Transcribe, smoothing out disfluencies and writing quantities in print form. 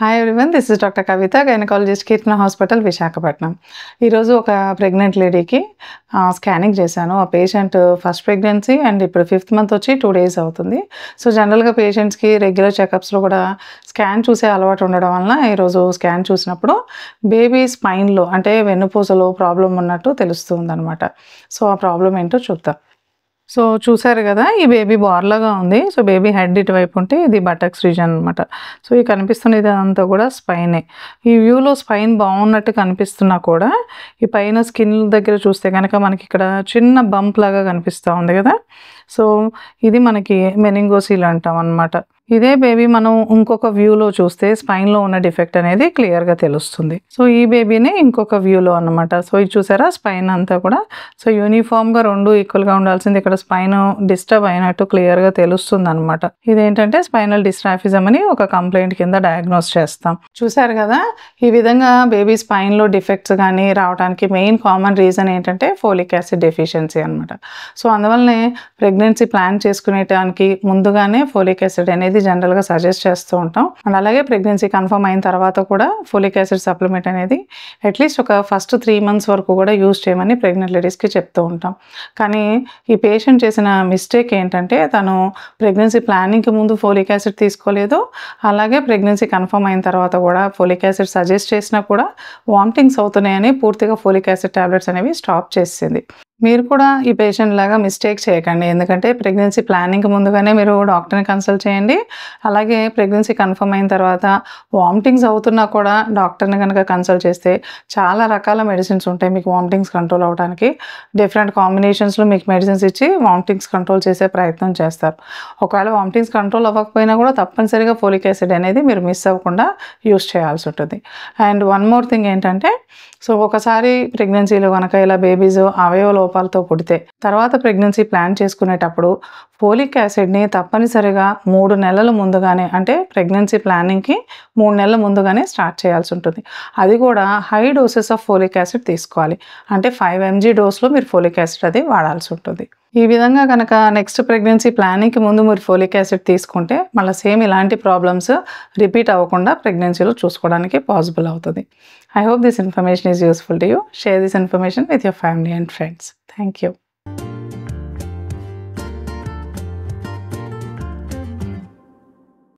Hi everyone, this is doctor Kavitha, gynaecologist, Keerthana hospital, Visakhapatnam. ఈరోజు ఒక pregnant లేడీకి scanning చేశాను. ఆ పేషెంట్ ఫస్ట్ ప్రెగ్నెన్సీ అండ్ ఇప్పుడు 5th మంత్ వచ్చి 2 days అవుతుంది. సో జనరల్గా పేషెంట్స్కి రెగ్యులర్ చెకప్స్లో కూడా స్కాన్ చూసే అలవాటు ఉండడం వలన ఈరోజు స్కాన్ చూసినప్పుడు బేబీ స్పైన్లో అంటే వెన్నుపూసలో ప్రాబ్లం ఉన్నట్టు తెలుస్తుందన్నమాట. సో ఆ ప్రాబ్లం ఏంటో చూద్దాం. సో చూసారు కదా, ఈ బేబీ బార్లాగా ఉంది. సో బేబీ హెడ్ ఇటువైపు ఉంటే ఇది బటక్స్ రీజన్ అనమాట. సో ఈ కనిపిస్తున్న ఇదంతా కూడా స్పైనే. ఈ వ్యూలో స్పైన్ బాగున్నట్టు కనిపిస్తున్నా కూడా ఈ పైన స్కిన్ దగ్గర చూస్తే కనుక మనకి ఇక్కడ చిన్న బంప్ లాగా కనిపిస్తూ ఉంది కదా. సో ఇది మనకి మెనింగోసీల్ అంటాం అనమాట. ఇదే బేబీ మనం ఇంకొక వ్యూలో చూస్తే స్పైన్లో ఉన్న డిఫెక్ట్ అనేది క్లియర్గా తెలుస్తుంది. సో ఈ బేబీని ఇంకొక వ్యూలో అనమాట. సో ఇది చూసారా, స్పైన్ అంతా కూడా సో యూనిఫామ్గా రెండు ఈక్వల్గా ఉండాల్సింది ఇక్కడ స్పైన్ డిస్టర్బ్ అయినట్టు క్లియర్గా తెలుస్తుంది అనమాట. ఇదేంటంటే స్పైనల్ డిస్ట్రాఫిజం అని ఒక కంప్లైంట్ కింద డయాగ్నోస్ చేస్తాం. చూసారు కదా, ఈ విధంగా బేబీ స్పైన్లో డిఫెక్ట్స్ కానీ రావడానికి మెయిన్ కామన్ రీజన్ ఏంటంటే ఫోలిక్ యాసిడ్ డెఫిషియన్సీ అనమాట. సో అందువల్లనే ప్రెగ్నెన్సీ ప్లాన్ చేసుకునేటానికి ముందుగానే ఫోలిక్ యాసిడ్ అనేది జనరల్గా సజెస్ట్ చేస్తూ ఉంటాం. అండ్ అలాగే ప్రెగ్నెన్సీ కన్ఫర్మ్ అయిన తర్వాత కూడా ఫోలిక్ యాసిడ్ సప్లిమెంట్ అనేది అట్లీస్ట్ ఒక ఫస్ట్ 3 months వరకు కూడా యూజ్ చేయమని ప్రెగ్నెంట్ లేడీస్కి చెప్తూ ఉంటాం. కానీ ఈ పేషెంట్ చేసిన మిస్టేక్ ఏంటంటే తను ప్రెగ్నెన్సీ ప్లానింగ్కి ముందు ఫోలిక్ యాసిడ్ తీసుకోలేదు, అలాగే ప్రెగ్నెన్సీ కన్ఫర్మ్ అయిన తర్వాత కూడా ఫోలిక్ యాసిడ్ సజెస్ట్ చేసినా కూడా వామిటింగ్స్ అవుతున్నాయని పూర్తిగా ఫోలిక్ యాసిడ్ టాబ్లెట్స్ అనేవి స్టాప్ చేసింది. మీరు కూడా ఈ పేషెంట్ లాగా మిస్టేక్ చేయకండి. ఎందుకంటే ప్రెగ్నెన్సీ ప్లానింగ్కి ముందుగానే మీరు డాక్టర్ని కన్సల్ట్ చేయండి. అలాగే ప్రెగ్నెన్సీ కన్ఫర్మ్ అయిన తర్వాత వామిటింగ్స్ అవుతున్నా కూడా డాక్టర్ని కనుక కన్సల్ట్ చేస్తే చాలా రకాల మెడిసిన్స్ ఉంటాయి మీకు వామిటింగ్స్ కంట్రోల్ అవ్వడానికి. డిఫరెంట్ కాంబినేషన్స్లో మీకు మెడిసిన్స్ ఇచ్చి వామిటింగ్స్ కంట్రోల్ చేసే ప్రయత్నం చేస్తారు. ఒకవేళ వామిటింగ్స్ కంట్రోల్ అవ్వకపోయినా కూడా తప్పనిసరిగా ఫోలిక్ యాసిడ్ అనేది మీరు మిస్ అవ్వకుండా యూస్ చేయాల్సి ఉంటుంది. అండ్ వన్ మోర్ థింగ్ ఏంటంటే, సో ఒకసారి ప్రెగ్నెన్సీలో కనుక ఇలా బేబీస్ అవయవ లోపాలతో పుడితే తర్వాత ప్రెగ్నెన్సీ ప్లాన్ చేసుకునేటప్పుడు ఫోలిక్ యాసిడ్ని తప్పనిసరిగా 3 నెలల ముందుగానే, అంటే ప్రెగ్నెన్సీ ప్లానింగ్కి 3 నెలల ముందుగానే స్టార్ట్ చేయాల్సి ఉంటుంది. అది కూడా high doses of folic acid తీసుకోవాలి. అంటే 5 mg డోస్లో మీరు ఫోలిక్ యాసిడ్ అది వాడాల్సి ఉంటుంది. ఈ విధంగా కనుక నెక్స్ట్ ప్రెగ్నెన్సీ ప్లానింగ్కి ముందు మీరు ఫోలిక్ యాసిడ్ తీసుకుంటే మళ్ళీ సేమ్ ఇలాంటి ప్రాబ్లమ్స్ రిపీట్ అవ్వకుండా ప్రెగ్నెన్సీలో చూసుకోవడానికి పాసిబుల్ అవుతుంది. I hope this information is useful to you. Share this information with your family and friends. Thank you.